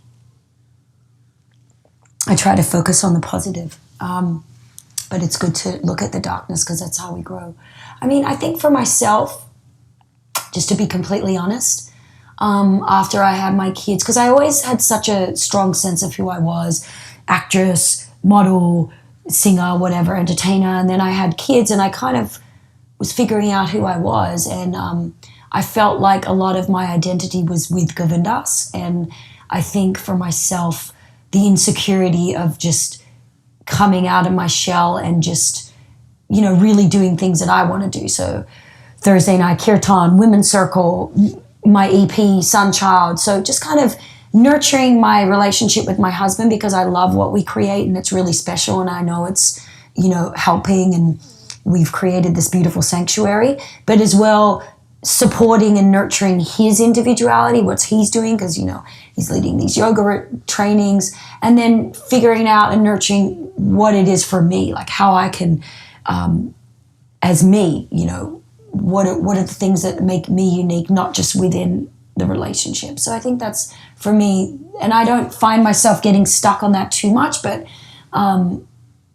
I try to focus on the positive, but it's good to look at the darkness because that's how we grow. I mean, I think for myself, just to be completely honest, after I had my kids, because I always had such a strong sense of who I was, actress, model, singer, whatever, entertainer, and then I had kids and I kind of was figuring out who I was, and I felt like a lot of my identity was with Govindas, and I think for myself, the insecurity of just coming out of my shell and just, really doing things that I want to do. So Thursday night kirtan, women's circle, my EP, son child. So just kind of nurturing my relationship with my husband because I love what we create and it's really special and I know it's, helping and we've created this beautiful sanctuary, but as well supporting and nurturing his individuality, what he's doing because, he's leading these yoga trainings and then figuring out and nurturing what it is for me, like how I can, as me, what are the things that make me unique, not just within the relationship. So I think that's for me, and I don't find myself getting stuck on that too much, but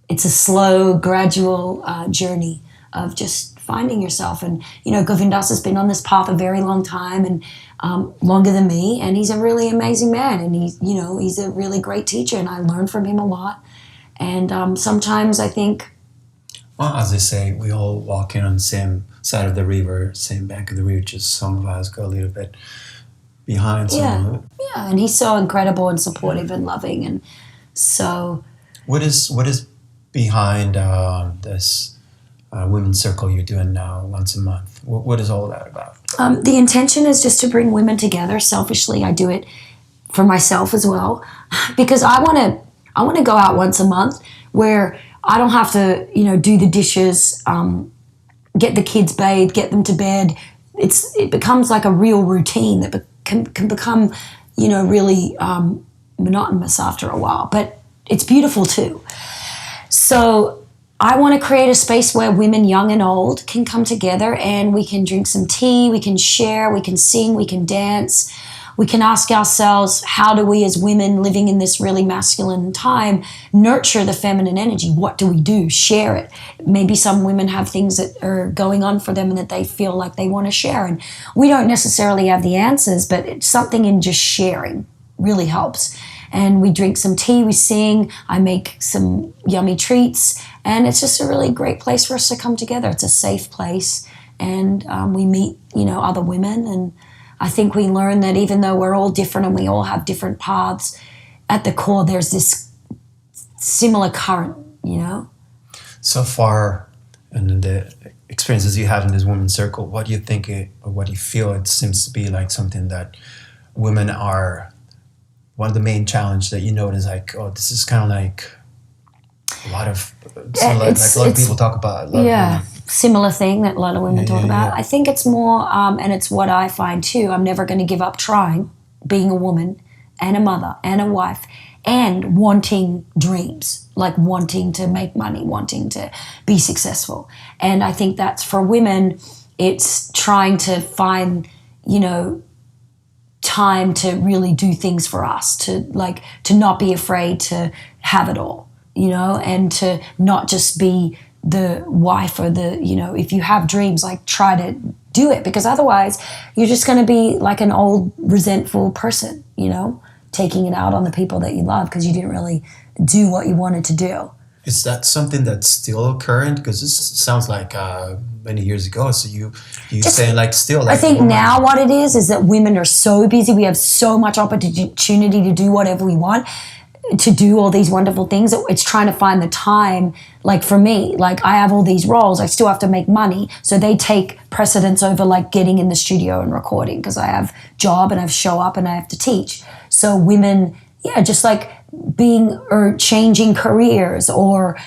it's a slow, gradual journey of just finding yourself. And, Govindas has been on this path a very long time and longer than me, and he's a really amazing man, and he's a really great teacher, and I learn from him a lot. And sometimes I think... Well, as they say, we all walk in on the same side of the river, same bank of the river, just some of us go a little bit behind some of it. Yeah, and he's so incredible and supportive and loving, and so... What is behind this women's circle you're doing now once a month? What is all that about? The intention is just to bring women together. Selfishly, I do it for myself as well, because I want to go out once a month where I don't have to, do the dishes, get the kids bathed, get them to bed. It becomes like a real routine that can become, really monotonous after a while. But it's beautiful too. So I want to create a space where women, young and old, can come together and we can drink some tea, we can share, we can sing, we can dance. We can ask ourselves, how do we as women living in this really masculine time nurture the feminine energy? What do we do? Share it. Maybe some women have things that are going on for them and that they feel like they want to share. And we don't necessarily have the answers, but it's something in just sharing really helps. And we drink some tea, we sing, I make some yummy treats, and it's just a really great place for us to come together. It's a safe place, and we meet, other women, and I think we learn that even though we're all different and we all have different paths, at the core there's this similar current, So far, in the experiences you have in this women's circle, what do you think or what do you feel it seems to be like something that women are, one of the main challenge that you notice, like, oh, this is kind of like a lot of, people talk about. Similar thing that a lot of women talk about. Yeah. I think it's more, and it's what I find too, I'm never going to give up trying. being a woman and a mother and a wife and wanting dreams, like wanting to make money, wanting to be successful. And I think that's for women, it's trying to find, time to really do things for us, to not be afraid to have it all, and to not just be the wife or if you have dreams, like try to do it, because otherwise you're just going to be like an old resentful person, taking it out on the people that you love because you didn't really do what you wanted to do. Is that something that's still current? Because this sounds like many years ago. So you saying like still like. I think now what it is that women are so busy. We have so much opportunity to do whatever we want, to do all these wonderful things. It's trying to find the time. Like for me, like I have all these roles. I still have to make money. So they take precedence over like getting in the studio and recording, because I have job and I have show up and I have to teach. So women, just like being or changing careers, or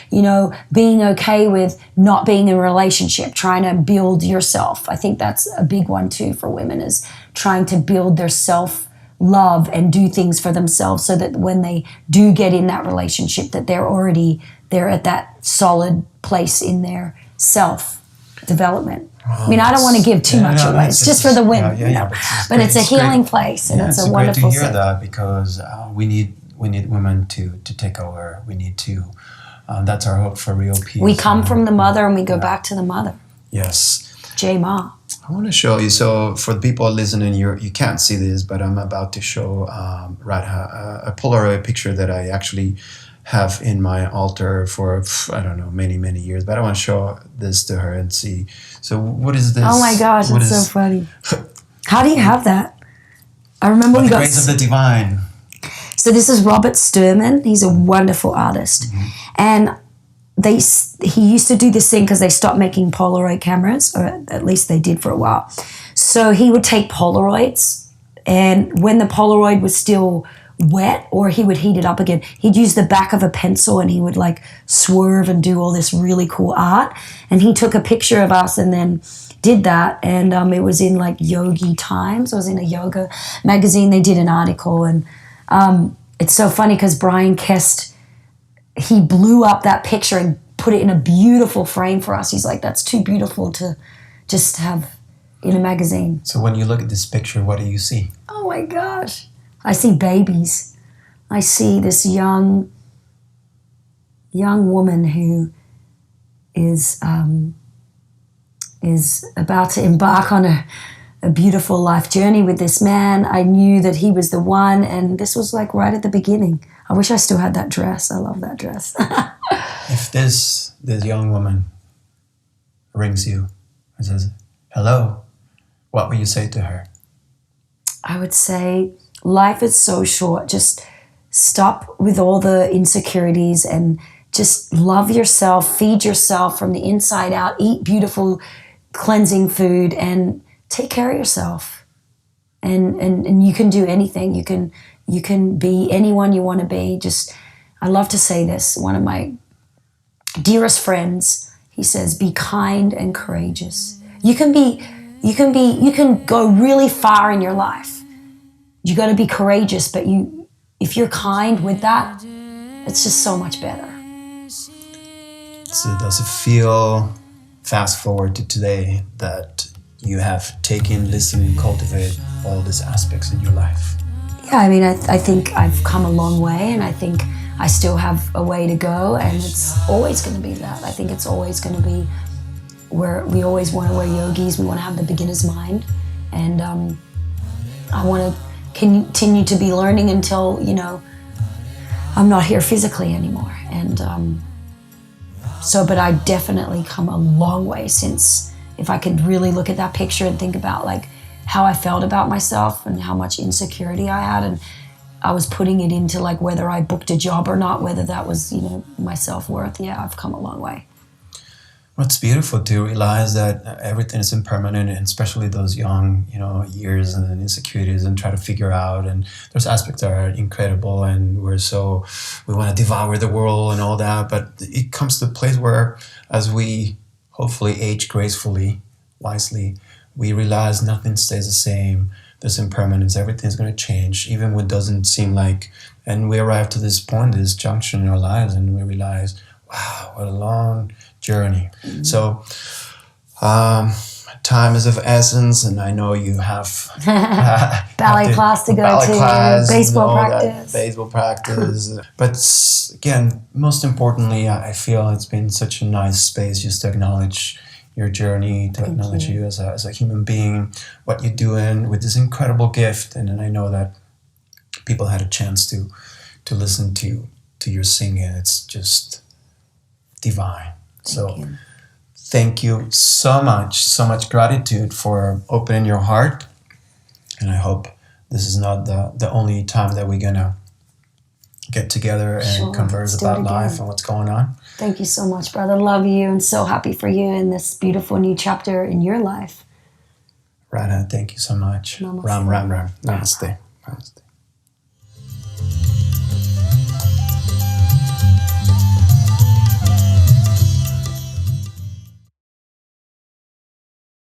being okay with not being in a relationship, trying to build yourself. I think that's a big one too for women, is trying to build their self-love and do things for themselves, so that when they do get in that relationship, that they're at that solid place in their self-development. I mean, I don't want to give too much away. It's just for the women, but it's a healing place, and it's a wonderful thing. It's great to hear that, because we need women to take over. We need to. That's our hope for real peace. We come from the mother and we go back to the mother. Yes. Jai Ma. I want to show you. So for the people listening, you can't see this, but I'm about to show Radha a Polaroid picture that I actually have in my altar for, I don't know, many, many years. But I want to show this to her and see. So what is this? Oh my gosh, it's so funny. How do you have that? I remember we got... The grace of the divine. So this is Robert Sturman. He's a wonderful artist. Mm-hmm. And he used to do this thing because they stopped making Polaroid cameras, or at least they did for a while. So he would take Polaroids, and when the Polaroid was still wet, or he would heat it up again, he'd use the back of a pencil and he would like swerve and do all this really cool art. And he took a picture of us and then did that, and it was in like Yogi Times. It was in a yoga magazine. They did an article, and it's so funny because Brian Kest, he blew up that picture and put it in a beautiful frame for us. He's like, that's too beautiful to just have in a magazine. So when you look at this picture, what do you see? Oh my gosh. I see babies. I see this young woman who is about to embark on a beautiful life journey with this man. I knew that he was the one, and this was like right at the beginning. I wish I still had that dress. I love that dress. If this young woman rings you and says, hello, what will you say to her? I would say, life is so short. Just stop with all the insecurities and just love yourself, feed yourself from the inside out, eat beautiful, cleansing food, and take care of yourself. And you can do anything. You can be anyone you want to be. Just, I love to say this. One of my dearest friends, he says, be kind and courageous. You can go really far in your life. You got to be courageous, but if you're kind with that, it's just so much better. So does it feel, fast forward to today, that you have taken, listened, and cultivated all these aspects in your life? Yeah, I mean, I think I've come a long way, and I think I still have a way to go, and it's always going to be that. I think it's always going to be where we always want to wear yogis. We want to have the beginner's mind, and I want to continue to be learning until, I'm not here physically anymore. And but I definitely come a long way since, if I could really look at that picture and think about like how I felt about myself and how much insecurity I had, and I was putting it into like whether I booked a job or not, whether that was, my self-worth. Yeah, I've come a long way. Well, it's beautiful to realize that everything is impermanent, and especially those young, years and insecurities, and try to figure out. And there's aspects that are incredible, and we want to devour the world and all that. But it comes to a place where, as we hopefully age gracefully, wisely, we realize nothing stays the same. there's impermanence. Everything's going to change, even when it doesn't seem like. And we arrive to this point, this junction in our lives, and we realize, wow, what a long journey. So time is of essence, and I know you have ballet class to go to, baseball practice. But again, most importantly, I feel it's been such a nice space just to acknowledge your journey, to acknowledge you as a human being, what you're doing with this incredible gift. And then I know that people had a chance to listen to your singing. It's just divine. Thank you so much gratitude for opening your heart. And I hope this is not the only time that we're gonna get together and converse about life and what's going on. Thank you so much, brother. Love you and so happy for you in this beautiful new chapter in your life. Radha, thank you so much. Namaste. Ram. Namaste. Namaste.